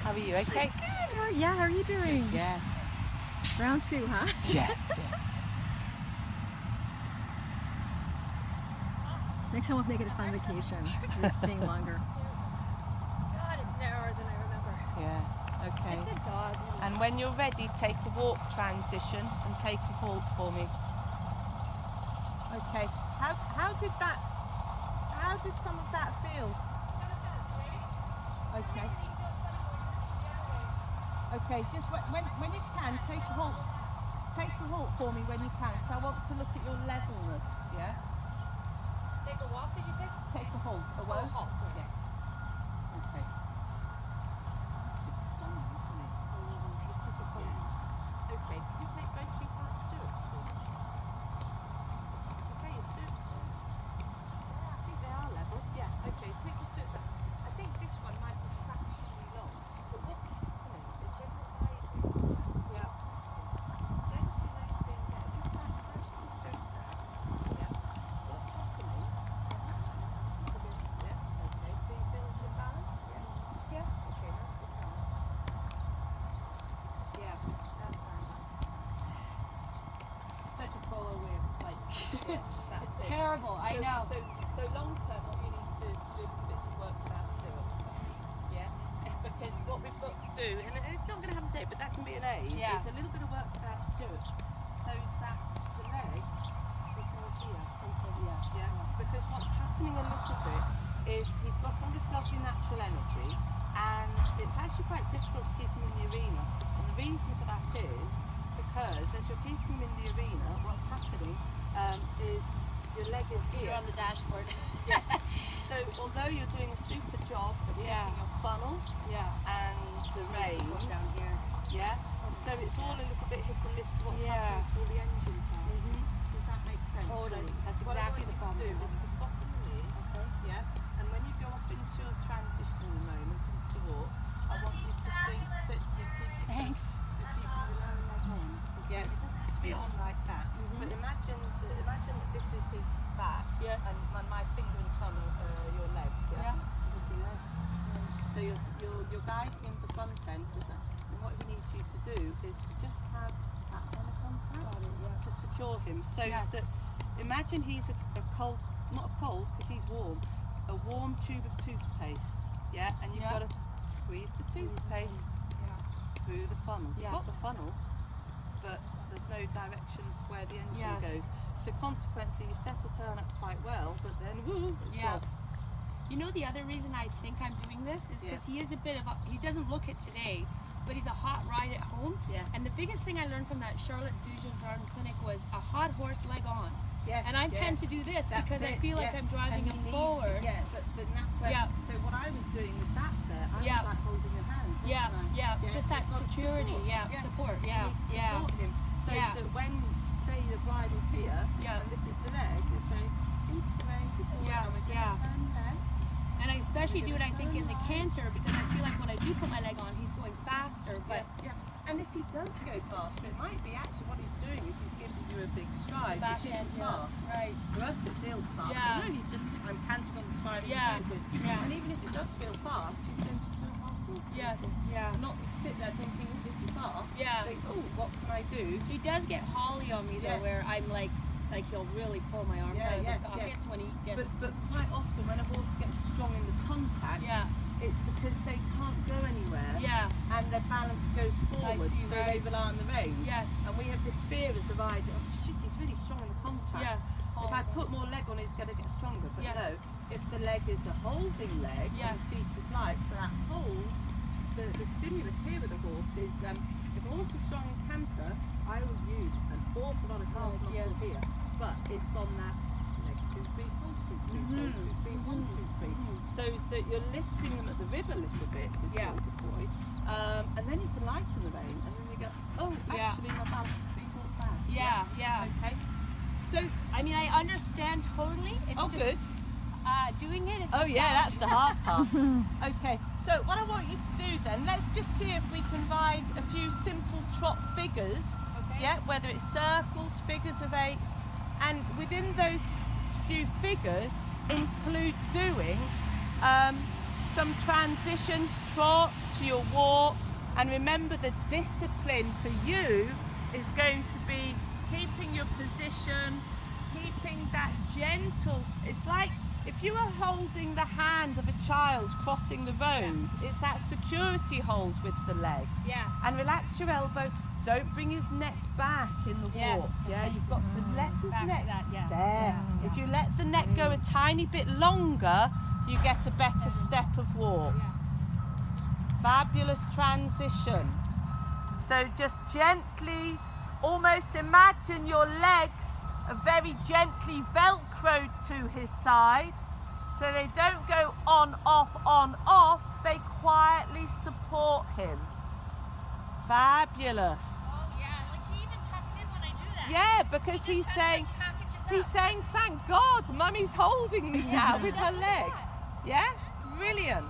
How are you? Okay? Good. Yeah, how are you doing? Good, yeah. Round 2, huh? Yeah. Next time we'll make it a fun vacation. We're staying longer. God, it's narrower than I remember. Yeah. Okay. It's a dog. And when you're ready, take a walk transition and take a halt for me. Okay. How did some of that feel? Okay. Okay, just when you can, take a halt. Take a halt for me when you can. So I want to look at your levelness, yeah? Take a walk, did you say? Take a halt. A Oh, what? halt, sorry. Yeah. Okay. It's stunning, isn't it? He's such a fun person. Okay, can you take both feet out of stirrups for me? Okay, your stirrups. Yeah, I think they are level. Yeah, okay, take your stirrups out. I think this one might be fractionally long, but what's happening is when you're riding, yeah, essentially lengthening, yeah, just that step, your stirrups there. Yeah. What's happening? Yeah, okay, so you build your balance, yeah? Yeah. Okay, now sit down. Yeah, now stand up. Such a polo way of like. That's It's it. terrible, I know. So long term, what you need to do is to do bits of work without stirrups. Yeah. Because what we've got to do, and it's not going to happen today, but that can be an aid. Yeah. Is a little bit of work without stirrups, so that the leg is more here. Yeah. Because what's happening a little bit is he's got all this lovely natural energy, and it's actually quite difficult to keep him in the arena. And the reason for that is because as you're keeping him in the arena, what's happening is your leg is here. You're on the dashboard. Yeah. So although you're doing a super job at keeping Yeah. your funnel Yeah. and the reins, Down here. yeah. So it's all a little bit hit and miss to what's Yeah. happening to all the engine parts. Mhm. Does that make sense? Totally. So That's what exactly the I want problem. you to do is to soften the knee, Okay. yeah. And when you go off into your transition in a moment into the walk, I want you to think that you're keeping Thanks. you're keeping the lower leg on. Yeah, it doesn't have to be on like that. But imagine that this is his back, Yes. and my finger and thumb are your legs. Yeah. Yeah. Looking there. So you're guiding him the front end, and what he needs you to do is to just have that kind of contact Got it, yeah. to secure him. So Yes. that imagine he's a cold, not a cold because he's warm, a warm tube of toothpaste. Yeah, and you've Yeah. got to squeeze the toothpaste Yeah. through the funnel. You've got Yes. the funnel, but there's no direction of where the engine Yes. goes. So consequently, you set a turn up quite well, but then woo, it's Yeah. lost. You know the other reason I think I'm doing this is because he is a bit of a, he doesn't look it today, but he's a hot ride at home. Yeah. And the biggest thing I learned from that Charlotte Dujon Clinic was a hot horse leg on. Yeah. And I yeah. tend to do this That's because I it, feel like yeah. I'm driving And he him needs forward. it, yeah, but that's where. Yeah. So what I was doing with that there, I Yeah. was like holding your hand. wasn't Yeah, I? yeah, just that you've got security, support. yeah, support, You yeah, need to yeah. support him. So, Yeah. so when say the bridle's here, Yeah. and this is the leg, you say into the rein, good boy, Yes, and we're yeah. gonna turn left. And I especially do it, I think, in the Turn right. canter because I feel like when I do put my leg on, he's going faster. But Yeah. And if he does go faster, it might be actually what he's doing is he's giving you a big stride, back which end, isn't yeah, fast. right. For us, it feels fast. Yeah. No, he's just, I'm cantering on the stride and Yeah, moving. yeah. And even if it does feel fast, you can just go half-forward. Yes, yeah. And not sit there thinking, oh, this is fast. Yeah. Think, oh, what can I do? He does get holly on me though, Yeah. where I'm like he'll really pull my arms Yeah, out of yeah, the sockets when he gets. But quite often when a horse gets strong in the contact, Yeah. it's because they can't go anywhere. Yeah. And their balance goes forward, see, so right. they rely on the reins. Yes. And we have this fear as a rider, oh shit, he's really strong in the contact. Yeah. If I put more leg on, he's going to get stronger. But Yes. no, if the leg is a holding leg, Yes. and the seat is light, so that hold, the stimulus here with the horse is, if a horse is strong in canter, I will use an awful lot of calf Leg, muscle yes. here. But it's on that leg 2, 3, hold 2, 3, hold 2, 3, 1, 2, 3. So that you're lifting them at the rib a little bit, Yeah. good boy. And then you can lighten the rein, and then you go, oh, Yeah. actually my balance is being brought back. Yeah, yeah. Okay. So, I mean, I understand totally. It's oh, just good. doing it is. Oh the yeah, that's challenge. the hard part. Okay, so what I want you to do then, let's just see if we can ride a few simple trot figures. Okay. Yeah, whether it's circles, figures of 8s, and within those few figures include doing. So some transitions, trot to your walk, and remember the discipline for you is going to be keeping your position, keeping that gentle. It's like if you were holding the hand of a child crossing the road, it's that security hold with the leg. Yeah. And relax your elbow. Don't bring his neck back in the walk. Yeah, you've got to let his Back neck to that, yeah. there. If you let the neck go a tiny bit longer, you get a better step of walk. Fabulous transition. So just gently, almost imagine your legs are very gently velcroed to his side, so they don't go on, off, they quietly support him. Fabulous. Oh yeah, like he even tucks in when I do that. Yeah, because he's saying, thank God, Mummy's holding me now with her leg. Yeah, brilliant.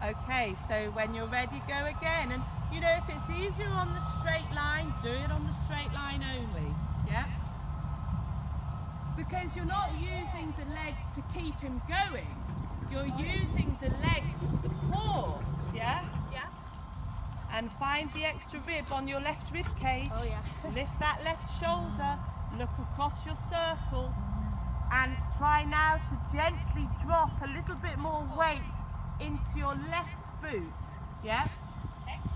Okay, so when you're ready, go again. And you know, if it's easier on the straight line, do it on the straight line only. Yeah? Because you're not using the leg to keep him going. You're using the leg to support. Yeah? Yeah. And find the extra rib on your left rib cage. Oh yeah. Lift that left shoulder, look across your circle, and try now to gently drop a little bit more weight into your left boot. Yeah?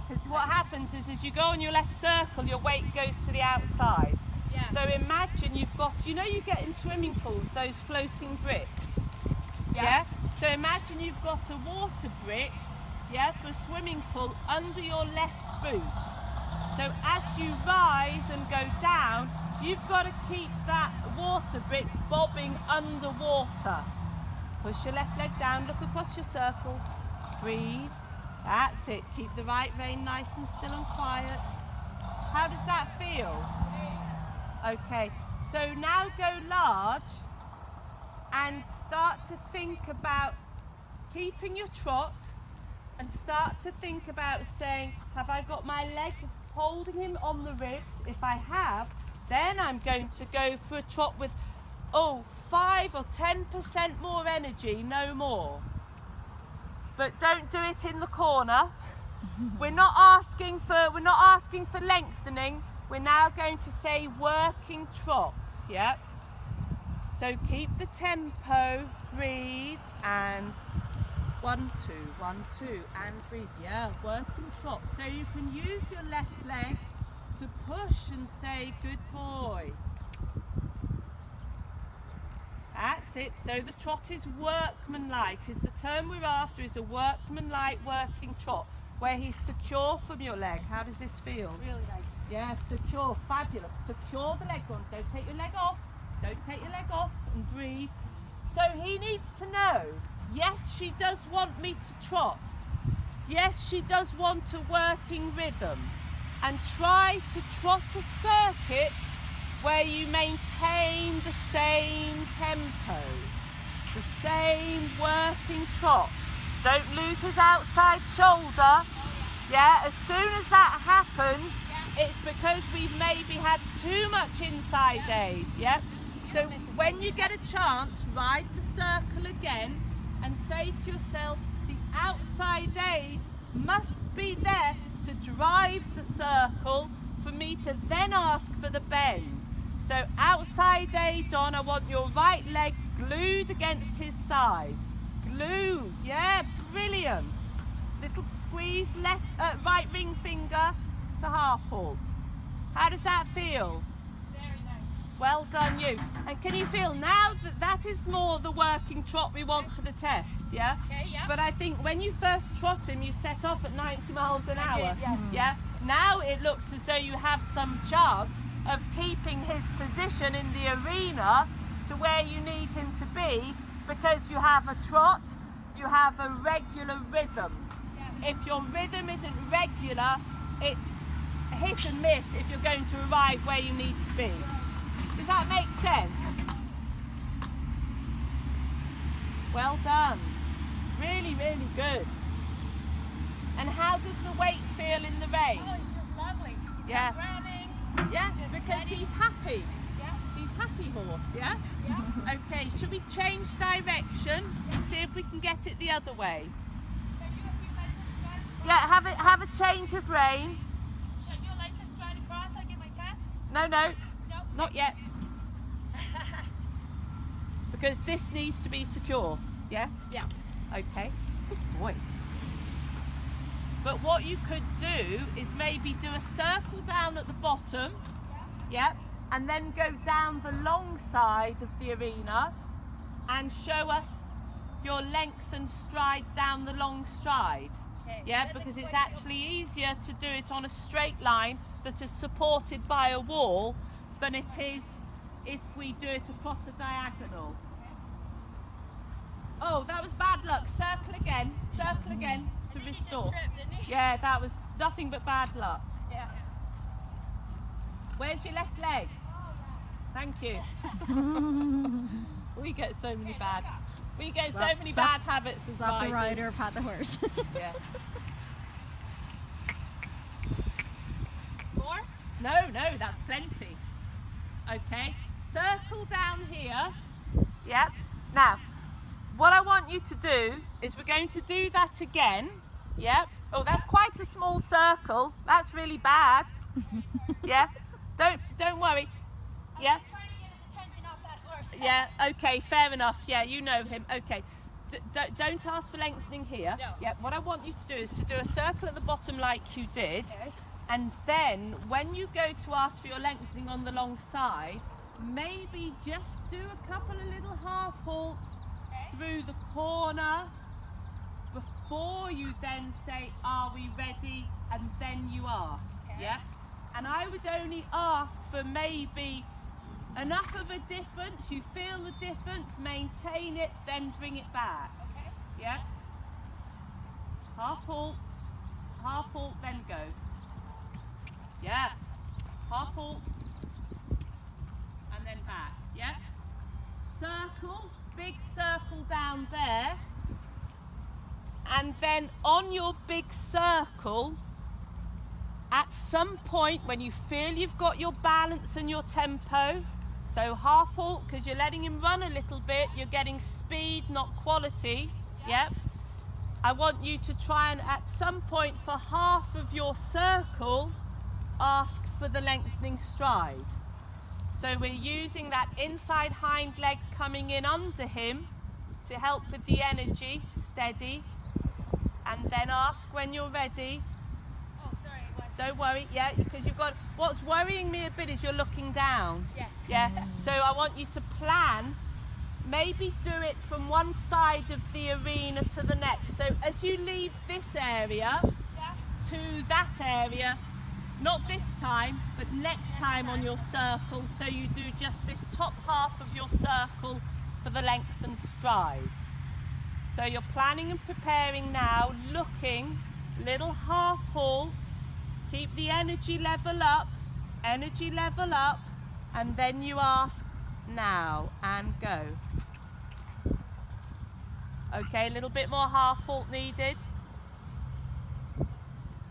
Because what happens is as you go on your left circle, your weight goes to the outside. Yeah. So imagine you've got, you know you get in swimming pools, those floating bricks? Yeah? So imagine you've got a water brick, yeah, for a swimming pool under your left boot. So as you rise and go down, you've got to keep that water brick bobbing underwater. Push your left leg down, look across your circle, breathe. That's it, keep the right rein nice and still and quiet. How does that feel? Okay, so now go large and start to think about keeping your trot and start to think about saying, have I got my leg holding him on the ribs? If I have, then I'm going to go for a trot with, 5 or 10% more energy, no more. But don't do it in the corner. We're not asking for lengthening. We're now going to say working trots, yeah? So keep the tempo, breathe, and 1, 2, 1, 2, and breathe. Yeah, working trot. So you can use your left leg to push and say, good boy. That's it. So the trot is workmanlike, because the term we're after is a workmanlike working trot, where he's secure from your leg. How does this feel? Really nice. Yeah, secure, fabulous. Secure the leg on. Don't take your leg off. Don't take your leg off, and breathe. So he needs to know, yes, she does want me to trot. Yes, she does want a working rhythm. And try to trot a circuit where you maintain the same tempo, the same working trot. Don't lose his outside shoulder. Yeah, as soon as that happens, it's because we've maybe had too much inside aid. Yeah. So when you get a chance, ride the circle again and say to yourself, the outside aids must be there to drive the circle for me to then ask for the bend. So outside aid on, I want your right leg glued against his side. Glue, yeah, brilliant. Little squeeze right ring finger to half halt. How does that feel? Very nice. Well done you. And can you feel now that that is more the working trot we want for the test, yeah? Okay, yeah. But I think when you first trot him, you set off at 90 miles an hour. did, yes. Yeah. Now it looks as though you have some chance of keeping his position in the arena to where you need him to be, because you have a trot, you have a regular rhythm. Yes. If your rhythm isn't regular, it's hit and miss if you're going to arrive where you need to be. Does that make sense? Well done. Really, really good. And how does the weight feel in the rein? Oh, it's just lovely. He's Yeah. not grabbing. Yeah, just because steady. he's happy. Yeah. He's happy horse, yeah? Yeah. Okay, should we change direction and see if we can get it the other way? Should I do a few lengths stride across? Yeah, have a change of rein. Should I do a length and stride across? I get my test? No, No. not yet. Because this needs to be secure, yeah? Yeah. Okay, good boy. But what you could do is maybe do a circle down at the bottom, yeah, and then go down the long side of the arena and show us your length and stride down the long stride. Okay. Yeah, because it's actually easier to do it on a straight line that is supported by a wall than it is if we do it across a diagonal. Oh, that was bad luck. Circle again to restore. He just tripped, didn't he? Yeah, that was nothing but bad luck. Yeah. Where's your left leg? Thank you. We get so many bad bad habits as Stop the riders. rider, pat the horse. Yeah. More? No, that's plenty. Okay, circle down here. Yep. Now, what I want you to do is we're going to do that again. Yep. Oh, that's quite a small circle. That's really bad. Yeah. Don't worry. Yeah. I'm trying to get his attention off that horse. Yeah. Okay. Fair enough. Yeah, you know him. Okay. Don't ask for lengthening here. No. Yeah. What I want you to do is to do a circle at the bottom like you did. Okay. And then when you go to ask for your lengthening on the long side, maybe just do a couple of little half halts through the corner before you then say, are we ready? And then you ask, yeah? And I would only ask for maybe enough of a difference, you feel the difference, maintain it, then bring it back, Okay. yeah? Half halt, then go. Yeah, half halt, and then back, yeah? Circle, big circle down there, and then on your big circle, at some point when you feel you've got your balance and your tempo, so half halt because you're letting him run a little bit, you're getting speed, not quality, yeah? I want you to try and at some point for half of your circle, ask for the lengthening stride. So we're using that inside hind leg coming in under him to help with the energy, steady, and then ask when you're ready. Oh, sorry, it was. Don't worry, yeah, because you've got, what's worrying me a bit is you're looking down. Yes. Yeah, so I want you to plan, maybe do it from one side of the arena to the next. So as you leave this area to that area, not this time, but next time on your circle, so you do just this top half of your circle for the length and stride. So you're planning and preparing now, looking, little half halt, keep the energy level up, and then you ask now and go. Okay, a little bit more half halt needed.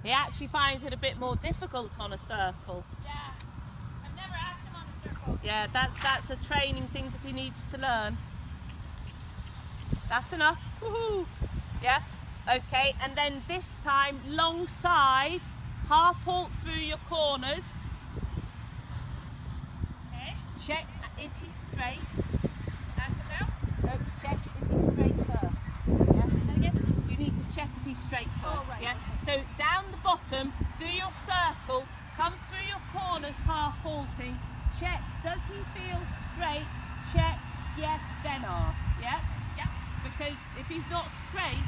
He actually finds it a bit more difficult on a circle. Yeah. I've never asked him on a circle. Yeah, that's a training thing that he needs to learn. That's enough. Woohoo! Yeah. Okay, and then this time, long side, half halt through your corners. Okay. Check, is he straight? Ask him now. No, check, is he straight first? Yeah. Say that again. You need to check if he's straight first. Oh, right, Yeah. okay. So down the bottom, do your circle, come through your corners, half halting. Check, does he feel straight? Check, yes, then ask. Yeah. Yeah. Because if he's not straight,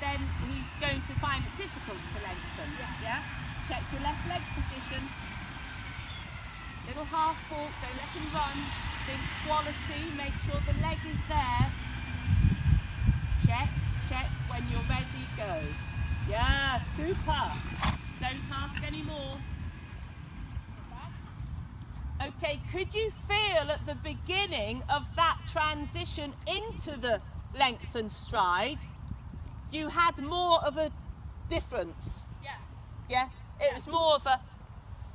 then he's going to find it difficult to lengthen. Yeah. Check your left leg position. Little half halt, don't let him run. Think quality, make sure the leg is there. Check, when you're ready, go. Yeah, super. Don't ask any more. Okay, could you feel at the beginning of that transition into the length and stride, you had more of a difference? Yeah. Yeah? It was more of a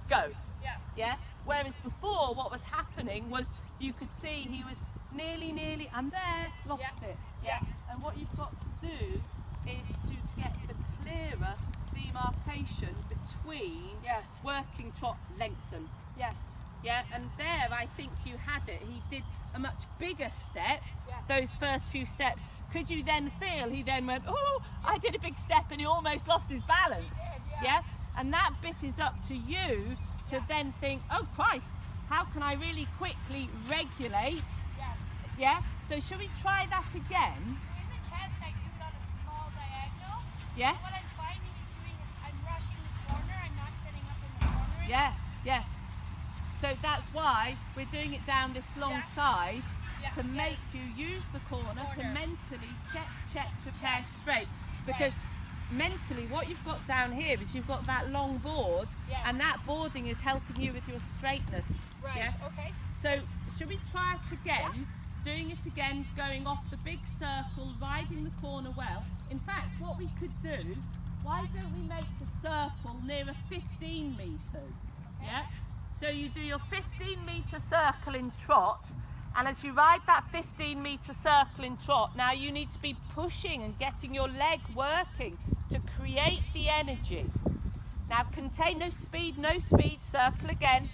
go. Yeah. Yeah? Whereas before, what was happening was you could see he was nearly, I'm there, lost it. Yeah. And what you've got to do is to get the clearer demarcation between working trot, lengthen. Yes. Yeah, and there I think you had it. He did a much bigger step, those first few steps. Could you then feel he then went, oh, I did a big step and he almost lost his balance? Yeah? And that bit is up to you to then think, oh Christ, how can I really quickly regulate? Yes. Yeah? So should we try that again? So in the test, I do it on a small diagonal. Yes. What I'm finding is doing is I'm rushing the corner. I'm not setting up in the corner. Yeah. So that's why we're doing it down this long side to make you use the corner to mentally check, prepare straight. Because mentally what you've got down here is you've got that long board and that boarding is helping you with your straightness. Right, Yeah? okay. So should we try it again? Doing it again, going off the big circle, riding the corner well. In fact, what we could do, why don't we make the circle nearer 15 metres? Yeah? So you do your 15-metre circle in trot, and as you ride that 15-metre circle in trot, now you need to be pushing and getting your leg working to create the energy. Now contain no speed, circle again,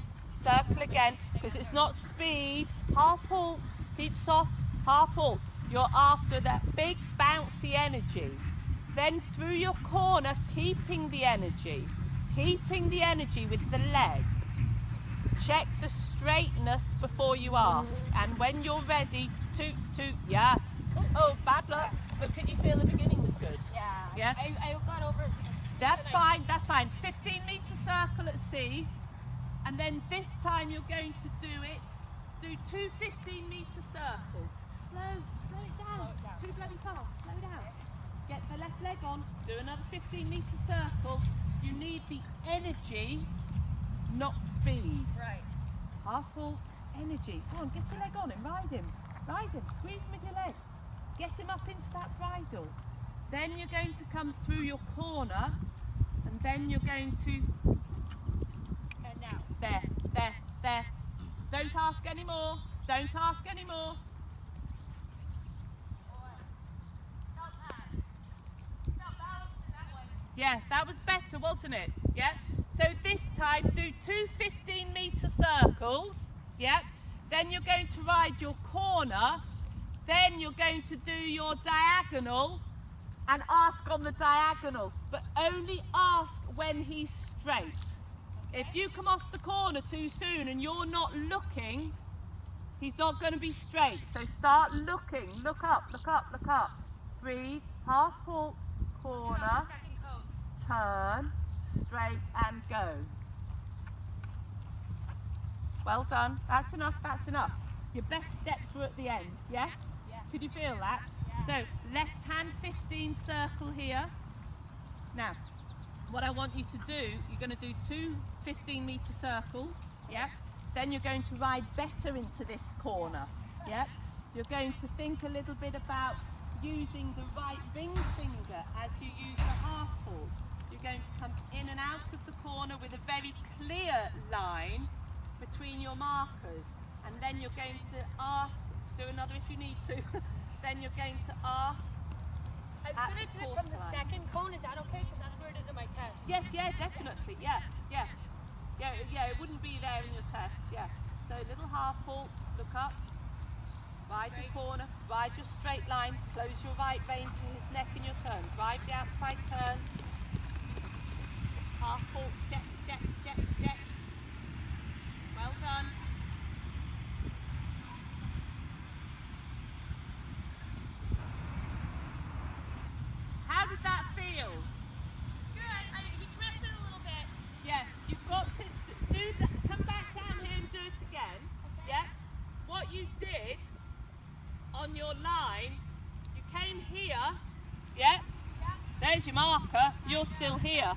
because it's not speed, half halts, keep soft, half halt. You're after that big bouncy energy. Then through your corner, keeping the energy with the leg. Check the straightness before you ask, and when you're ready, toot, yeah. Oh, bad luck, but can you feel the beginning was good? Yeah. I got over it. That's fine. 15-metre circle at sea, and then this time you're going to do two 15-metre circles. Slow it down. Too bloody fast, slow down. Get the left leg on, do another 15-metre circle. You need the energy, not speed. Right. Half halt, energy. Go on, get your leg on him, ride him, squeeze him with your leg. Get him up into that bridle. Then you're going to come through your corner, and then you're going to... And now. There. Don't ask any more. Yeah, that was better, wasn't it? Yeah. So this time do two 15-metre circles. Yeah. Then you're going to ride your corner. Then you're going to do your diagonal and ask on the diagonal, but only ask when he's straight. If you come off the corner too soon and you're not looking, he's not going to be straight. So start looking. Look up. Breathe. Half halt, corner, turn, straight and go. Well done. That's enough. Your best steps were at the end, yeah? Could you feel that? So left hand 15 circle here. Now, what I want you to do, you're going to do two 15-metre circles, yeah? Then you're going to ride better into this corner, yeah? You're going to think a little bit about using the right ring finger as you use the half halt. You're going to come in and out of the corner with a very clear line between your markers, and then you're going to ask, do another if you need to, then you're going to ask. I was going to do it from the second cone, is that okay? Because that's where it is in my test. Yes, definitely, yeah, it wouldn't be there in your test, yeah. So little half halt, look up, ride your corner, ride your straight line, close your right vein to his neck in your turn, drive the outside turn, half halt, check. Well done. How did that feel? Good. He drifted a little bit. Yeah, you've got to do that. Come back down here and do it again. Okay. Yeah. What you did on your line, you came here. Yeah. There's your marker. You're still here.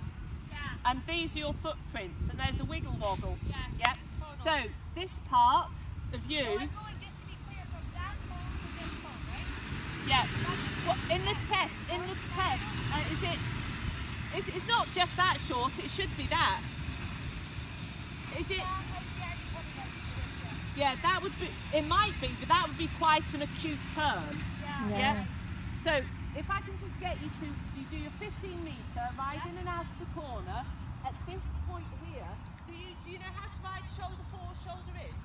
Yeah. And these are your footprints. And there's a wiggle woggle. Yes. Yeah. So this part of you. So I'm going, just to be clear, from that cone to this cone, right? Yeah. Well, in the test, it's not just that short. It should be that. Is it? Yeah, that would be, it might be, but that would be quite an acute turn. Yeah. So if I can just get you to, you do your 15 metre, ride in and out of the corner. At this point here, do you know how to ride shoulder forward, shoulder in?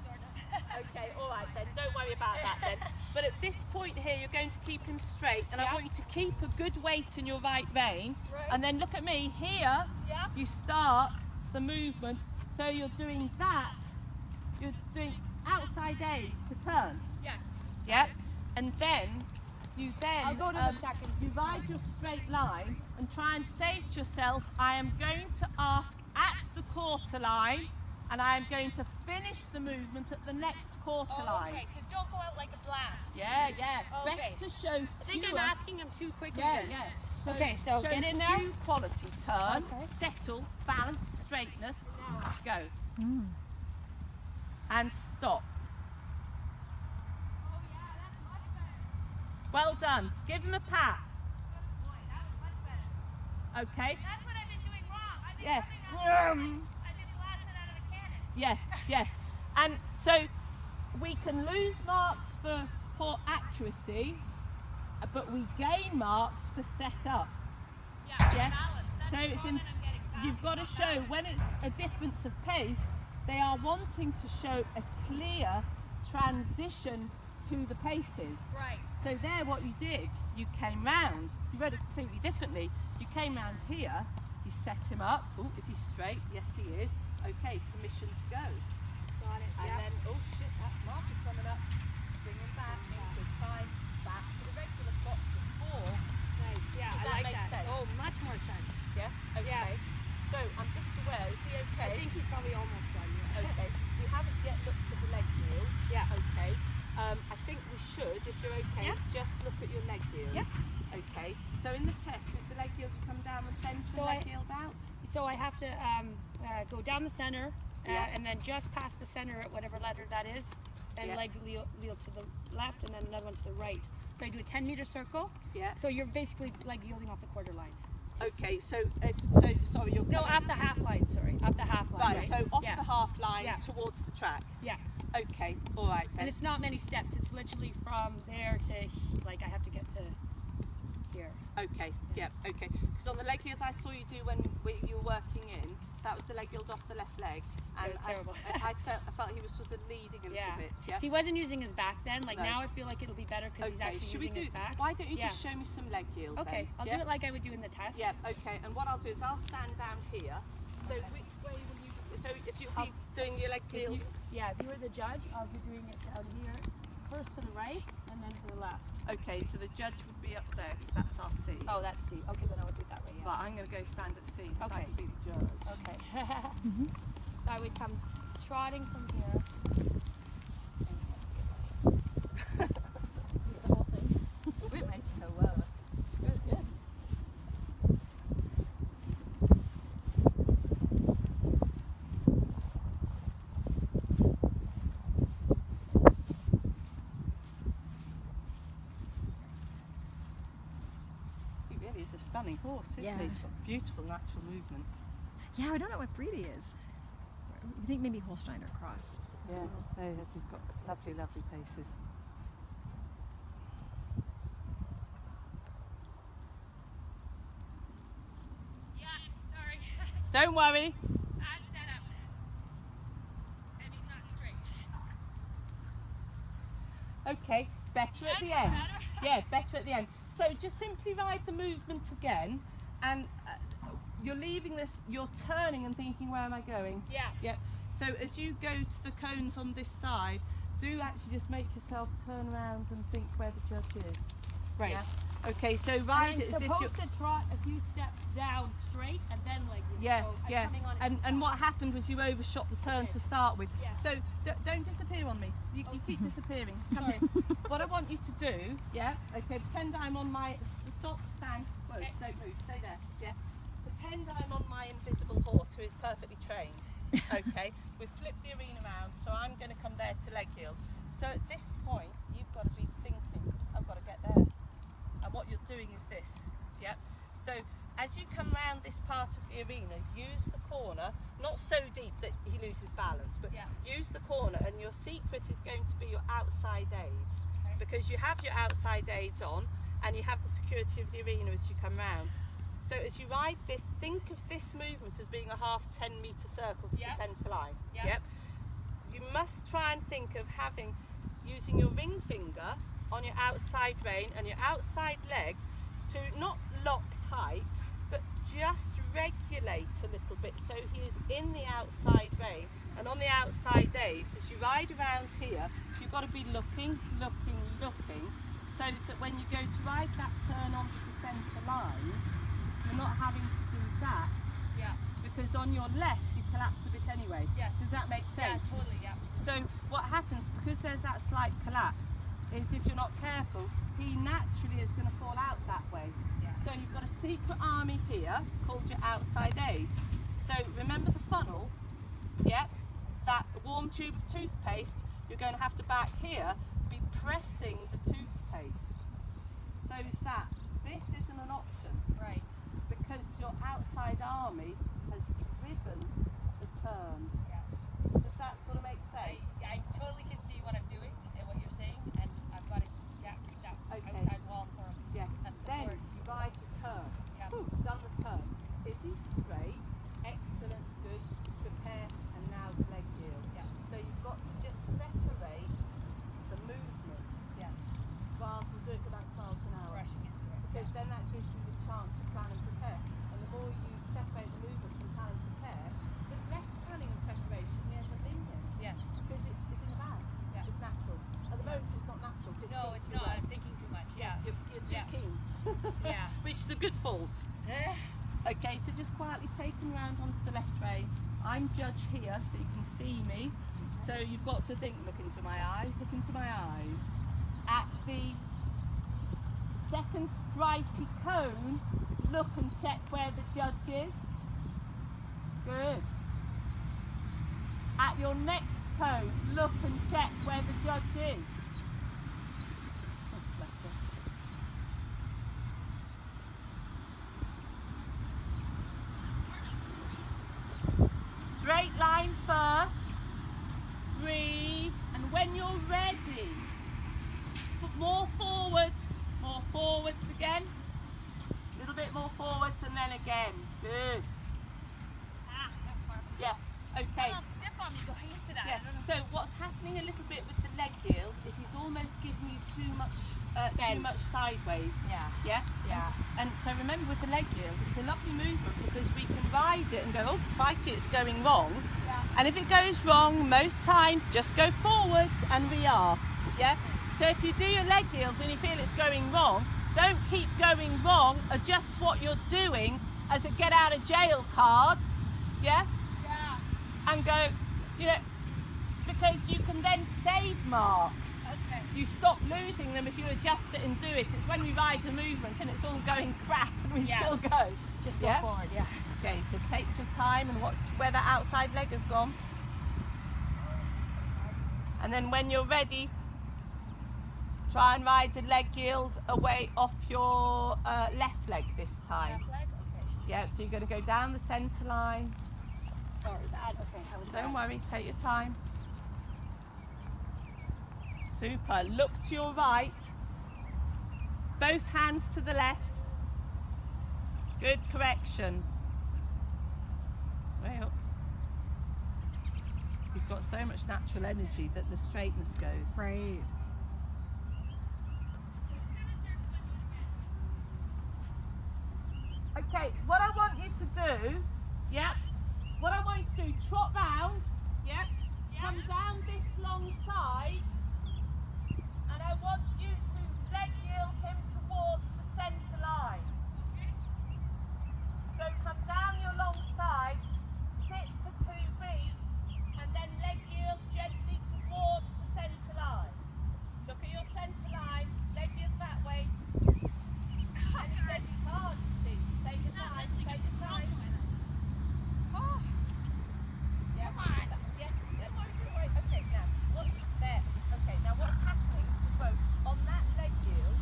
Sort of. Okay, all right then, don't worry about that then. But at this point here, you're going to keep him straight, and I want you to keep a good weight in your right rein. Right. And then look at me, here, you start the movement, so you're doing that, you're doing outside A to turn. Yes. Yeah, and then I'll go to the second. You ride your straight line and try and say to yourself, I am going to ask at the quarter line, and I am going to finish the movement at the next quarter line. Okay, so don't go out like a blast. Yeah. Okay. Best to show I think I'm asking him too quickly. Yeah. So, okay, so show get in there. Few quality, turn, Okay. settle, balance, straightness, go. Mm. And stop. Oh yeah, that's much better. Well done. Give him a pat. Boy, that was much better. Okay. That's what I've been doing wrong. I've been Yeah. I've been blasting out of a cannon. Yeah. And so we can lose marks for poor accuracy, but we gain marks for setup. Yeah. Balance. That's So the it's moment I'm getting back. you've got to show when it's a difference of pace, they are wanting to show a clear transition to the paces. Right. So there what you did, you came round, you rode it completely differently. You came round here, you set him up. Oh, is he straight? Yes, he is. Okay, permission to go. Got it. And then, oh shit, that mark is coming up. Bring him back in good time. Back to the regular spot before. Nice. Yeah, Does I that like make that. sense? Oh, much more sense. Yeah? Okay. Yeah. So I'm just aware, is he okay? I think he's probably almost done. Yeah. Okay. You haven't yet looked at the leg yield. Yeah. Okay. I think we should, if you're okay, Yeah. just look at your leg yield. Yeah. Okay. So in the test, is the leg yield come down the centre, So leg I- yield out? So I have to go down the center, Yeah. and then just past the center at whatever letter that is, and Yeah. leg yield to the left, and then another one to the right. So I do a 10-meter circle. Yeah. So you're basically leg yielding off the quarter line. Okay. So sorry, you're No, coming- off the half line. Sorry, off the half line. Right. So off yeah. the half line Yeah. towards the track. Yeah. Okay. All right then. And it's not many steps. It's literally from there to like I have to get to here. Okay, yeah, okay. Because on the leg yield I saw you do when you were working in, that was the leg yield off the left leg. And was terrible. I felt he was sort of leading a little bit, yeah? He wasn't using his back then. Like No. now I feel like it'll be better because he's actually should we using do, his back. why don't you Yeah. just show me some leg yield Okay, then? I'll yeah? do it like I would do in the test. Yeah, okay. And what I'll do is I'll stand down here. So which way will you, so if you'll be doing your leg If yield, yeah, if you were the judge, I'll be doing it down here, first to the right and then to the left. okay, so the judge would be up there because that's our C. Oh, that's C. Okay, then I would do it that way. Yeah. But I'm going to go stand at C so I Okay. can be the judge. Okay. So I would come trotting from here. The whole thing. We're making her well. That's good. He really is a stunning horse, isn't Yeah. he? He's got beautiful natural movement. Yeah, I don't know what breed he is. I think maybe Holstein or Cross. Yeah, there he is. He's got lovely, lovely paces. Yeah, sorry. Don't worry. Bad setup. And he's not straight. Okay, better at the That's end. better. Yeah, better at the end. So just simply ride the movement again, and you're leaving this, you're turning and thinking, where am I going? Yeah. Yeah. So as you go to the cones on this side, do actually just make yourself turn around and think where the judge is. Right. Yeah? Okay, so ride I'm it as if you're... supposed to trot a few steps down straight and then leg yield. Yeah, So I'm yeah. coming on it. And what happened was you overshot the turn Okay. to start with. Yeah. So don't disappear on me. You keep disappearing. Come Sorry. here. What I want you to do, yeah, okay, pretend I'm on my, stop, stand, whoa, Okay. don't move, stay there, yeah. Pretend I'm on my invisible horse who is perfectly trained. Okay, we've flipped the arena around, so I'm going to come there to leg yield. So at this point, you've got to be thinking, I've got to get there. And what you're doing is this, yeah? So as you come round this part of the arena, use the corner, not so deep that he loses balance, but use the corner, and your secret is going to be your outside aids, because you have your outside aids on and you have the security of the arena as you come round. So as you ride this, think of this movement as being a half 10-metre circle to the centre line. Yep. You must try and think of using your ring finger on your outside rein and your outside leg to not lock tight, but just regulate a little bit, so he is in the outside rein and on the outside aids. As you ride around here, you've got to be looking, so that when you go to ride that turn onto the centre line, you're not having to do that. Yeah. Because on your left you collapse a bit anyway. Yes. Does that make sense? Yeah, totally, yeah. So what happens, because there's that slight collapse, is if you're not careful, he naturally is going to fall out that way. Yeah. So you've got a secret army here called your outside aids. So remember the funnel, that warm tube of toothpaste, you're going to have to back here be pressing the toothpaste, so that this isn't an option. Right. Because your outside army has driven the turn. Yeah. Does that sort of make sense? I totally can see what I'm doing and what you're saying, and I've got to keep that outside wall for him. Yeah. That's then you ride the turn. Yeah. Done the turn. Is he straight? Excellent, good. Prepare, and now the leg yield. Yeah. So you've got to just separate the movements. Yes. Rather than do it about 12 an hour. Rushing into it. Because then that gives you the chance to plan and prepare. And the more you separate the movements and plan and prepare, the less planning and preparation you end up being in. Yes. Because it's in the bag. Yeah. It's natural. At the moment it's not natural. No, it's not. I'm thinking too much. Yeah. You're too keen. Yeah. Which is a good fault. Okay, so just quietly take him round onto the left rein. I'm judge here, so you can see me. So you've got to think, look into my eyes, look into my eyes. At the second stripy cone, look and check where the judge is. Good. At your next cone, look and check where the judge is. Oh, bless him. Straight line first, breathe, and when you're ready, put more forwards again, a little bit more forwards, and then again, good. That was hard. Yeah, okay. A little stiff on me going into that. Yeah. So what's happening a little bit with the leg yield is he's almost giving you too much sideways. Yeah. Yeah? Yeah. And so remember, with the leg yield, it's a lovely movement because we can ride it and go, oh, crikey, it's going wrong. Yeah. And if it goes wrong, most times, just go forwards and re-arse. Yeah? So if you do your leg yield and you feel it's going wrong, don't keep going wrong, adjust what you're doing as a get out of jail card. Yeah? Yeah. And go, because you can then save marks. Okay. You stop losing them if you adjust it and do it. It's when we ride the movement and it's all going crap and we still go. Just go forward, yeah. Okay, so take your time and watch where that outside leg has gone. And then when you're ready, try and ride the leg yield away off your left leg this time. Left leg? Okay. Yeah, so you're going to go down the centre line. Sorry, that. Okay, Don't worry, take your time. Super. Look to your right. Both hands to the left. Good correction. Way up. He's got so much natural energy that the straightness goes. Right. Okay, what I want you to do, what I want you to do, trot round, come down this long side, and I want you to leg yield him towards the centre line. So come down your long side, sit for 2 beats, and then leg yield gently towards the centre line. Look at your centre line, leg yield that way. And he says it's hard, you see. Take your time, take your time. Oh. Yeah. Come on. Yeah, don't worry. Okay, now, what's there? Okay, now what's happening? Just on that leg yield,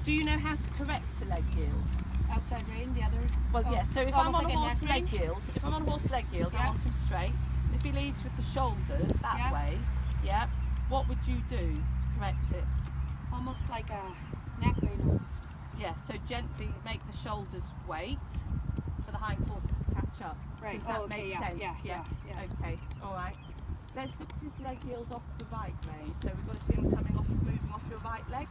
do you know how to correct a leg yield? Outside rein, the other. Well, yeah, so if I'm almost on like a a horse neck leg rein? yield, if I'm on a horse leg yield, I Yeah. want him straight. If he leads with the shoulders that Yeah. way, yeah, what would you do to correct it? Almost like a neck rein almost. Yeah, so gently make the shoulders wait for the hindquarters to catch up. Right. Does that Oh, okay, make yeah, sense? yeah. Okay, all right. Let's look at his leg yield off the right rein. So we've got to see him coming off, moving off your right leg.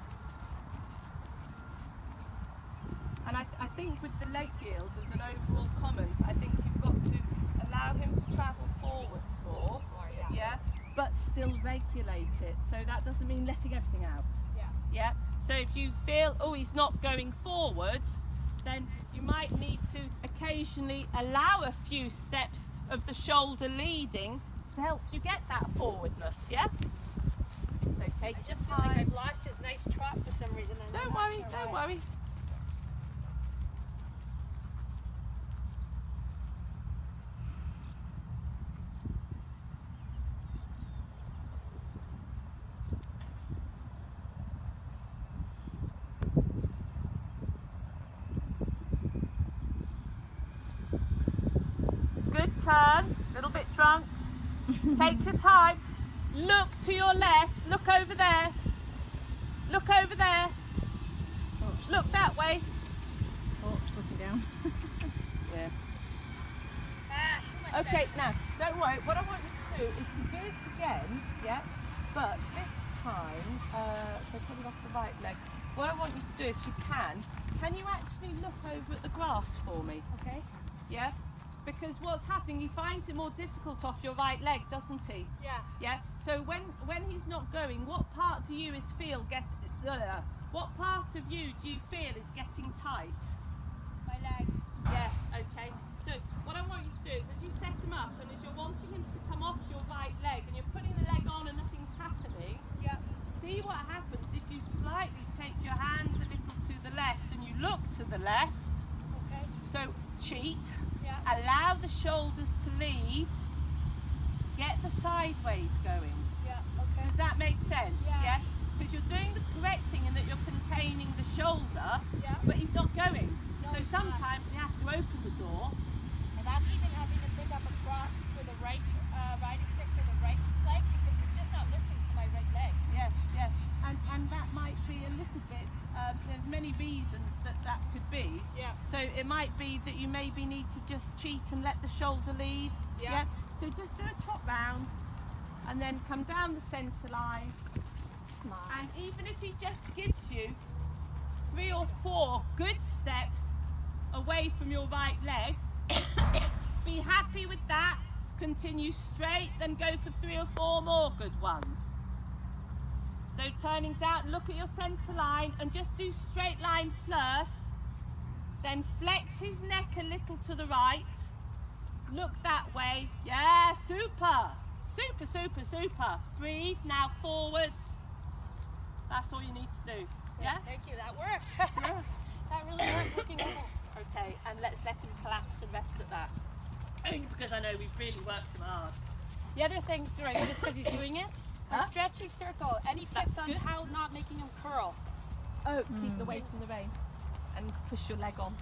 And I think with the leg yields, as an overall comment, I think you've got to allow him to travel forwards more, yeah, but still regulate it. So that doesn't mean letting everything out. Yeah. So if you feel, oh, he's not going forwards, then you might need to occasionally allow a few steps of the shoulder leading to help you get that forwardness. Yeah. So take your Just feel like time. I've lost his nice trot for some reason. And Don't I'm not worry. sure Don't why. worry. Good turn, little bit drunk. Take your time. Look to your left. Look over there. Look over there. Oops. Look that way. Oops, looking down. Yeah. Ah, too much Okay, now, don't worry. What I want you to do is to do it again, yeah? But this time, so coming off the right leg, what I want you to do, if you can you actually look over at the grass for me? Okay. Yeah? Because what's happening, he finds it more difficult off your right leg, doesn't he? Yeah. Yeah. So when he's not going, what part do you what part of you do you feel is getting tight? My leg. Yeah. Okay. So what I want you to do is, as you set him up and as you're wanting him to come off your right leg and you're putting the leg on and nothing's happening, Yeah. see what happens if you slightly take your hands a little to the left and you look to the left. Okay. So cheat. Yeah. Allow the shoulders to lead. Get the sideways going. Yeah. Okay. Does that make sense? Yeah. Because you're doing the correct thing in that you're containing the shoulder, Yeah. but he's not going. No, So he's not. sometimes we have to open the door. I've actually been having to pick up a prop for the right riding stick for the right leg because he's just not listening to my right leg. Yeah, yeah. And that might be a little bit, there's many reasons that could be. Yeah. So it might be that you maybe need to just cheat and let the shoulder lead. Yeah. So just do a trot round and then come down the centre line. Come on. And even if he just gives you 3 or 4 good steps away from your right leg, be happy with that. Continue straight, then go for 3 or 4 more good ones. So turning down, look at your centre line and just do straight line first. Then flex his neck a little to the right. Look that way. Yeah, super. Super, super, super. Breathe, now forwards. That's all you need to do. Yeah? Thank you. That worked. Yeah. That really worked. Looking over. Okay, and let's let him collapse and rest at that. Only because I know we've really worked him hard. The other thing, sorry, just because he's doing it, Huh? a stretchy circle. Any tips That's on good. how not making him curl? Oh, keep the weight in the rein and push your leg on.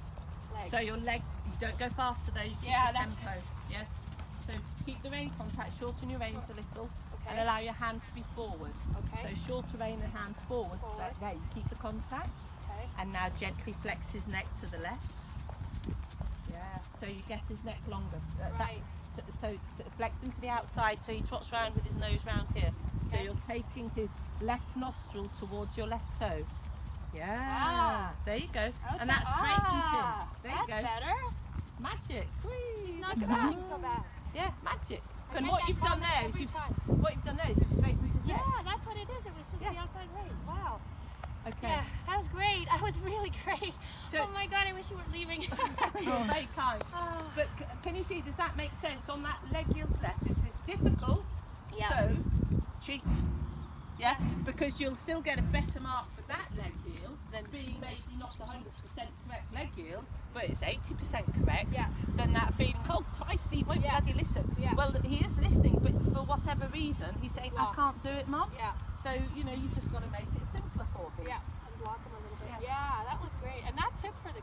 Leg. So your leg, you don't go faster though, you keep Yeah, the that's- tempo. Yeah. So keep the rein contact, shorten your reins a little and Okay. allow your hand to be forward. Okay. So shorter rein and hands forward. So Forward. there, you keep the contact Okay. and now gently flex his neck to the left. Yeah. So you get his neck longer. Right. So flex him to the outside so he trots round with his nose round here. So Okay. you're taking his left nostril towards your left toe. Yeah. Ah. There you go. That's And that straightens him. There you that's go. better. Magic. Whee. He's not Look at curling that. so bad. Yeah, magic. I And get what that you've done comment there is every you've time. straightened his neck. Yeah, that's what it is. It was just Yeah. the outside rein. Wow. Okay. Yeah, that was great. That was really great. So- Oh my god, I wish you weren't leaving. You're very kind. Ah. But can you see, does that make sense? On that leg yield left, this is difficult. Yeah. So, cheat. Yeah? Because you'll still get a better mark for that leg yield than being maybe not 100% correct leg yield, but it's 80% correct. Yeah. Than that feeling, oh Christ, he won't Yeah. bloody listen. Yeah. Well, he is listening, but for whatever reason, he's saying, I Blocked. can't do it, Mum. Yeah, So, you just got to make it simpler for him. yeah. And block him a little bit. Yeah. Yeah, that was great. And that tip for the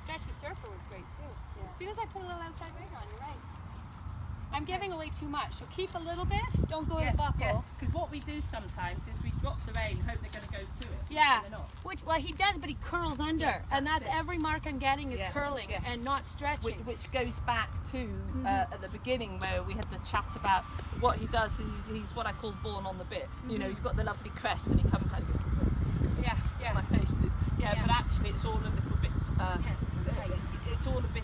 stretchy surfer was great too. Yeah. As soon as I put a little outside weight on, you're right. I'm giving away too much, so keep a little bit. Don't go to buckle. Because what we do sometimes is we drop the rein and hope they're going to go to it. Yeah. And they're not. Which, well, he does, but he curls under, Yeah, and that's that's it. every mark I'm getting is Yeah, curling yeah. and not stretching. Which goes back to at the beginning where we had the chat about what he does is he's what I call born on the bit. You know, he's got the lovely crest and he comes out and goes, Yeah, yeah. my paces. Yeah, Yeah. but actually it's all a little bit Tense and tight. it's all a bit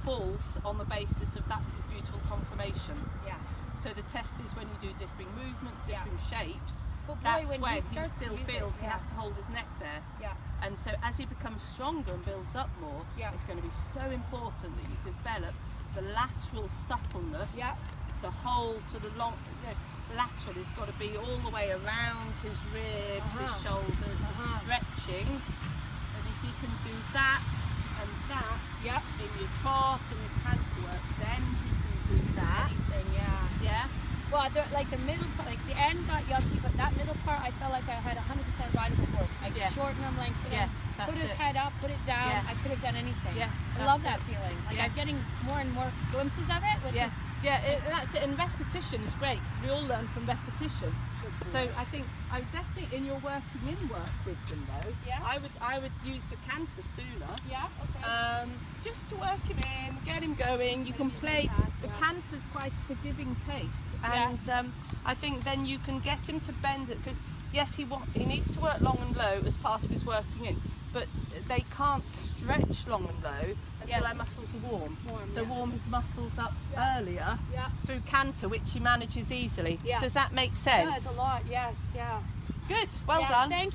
false on the basis of that's his beautiful conformation. Yeah. So the test is when you do differing movements, Yeah. different shapes. But boy, That's when when he he starts to still use it, feels he yeah. has to hold his neck there. Yeah. And so as he becomes stronger and builds up more, Yeah. it's going to be so important that you develop the lateral suppleness. Yeah. The whole sort of long, lateral has got to be all the way around his ribs, his shoulders, the stretching. And if you can do that and that Yep. in your trot and your canter work, then you can do that. Anything, yeah. Yeah. Well, like the middle part, like the end got yucky, but that middle part, I felt like I had 100% rideable horse. I could Yeah. shorten him, lengthen Yeah, him, that's put his it. head up, put it down. Yeah. I could have done anything. Yeah, I that's love that it. feeling. Like Yeah. I'm getting more and more glimpses of it, which is That's it. And repetition is great because we all learn from repetition. So I think I definitely in your working in work with them though. Yeah. I would use the canter sooner. yeah, okay. Just to work him in, get him going. You can play. The canter's quite a forgiving pace, and Yes. I think then you can get him to bend it because yes, he needs to work long and low as part of his working in, but they can't stretch long and low until Yes. their muscles are warm. So yeah. warm his muscles up earlier Yeah. through canter, which he manages easily. Yeah. Does that make sense? Yeah, it's a lot. Yes, yeah. Good. Well Yeah, done. Thank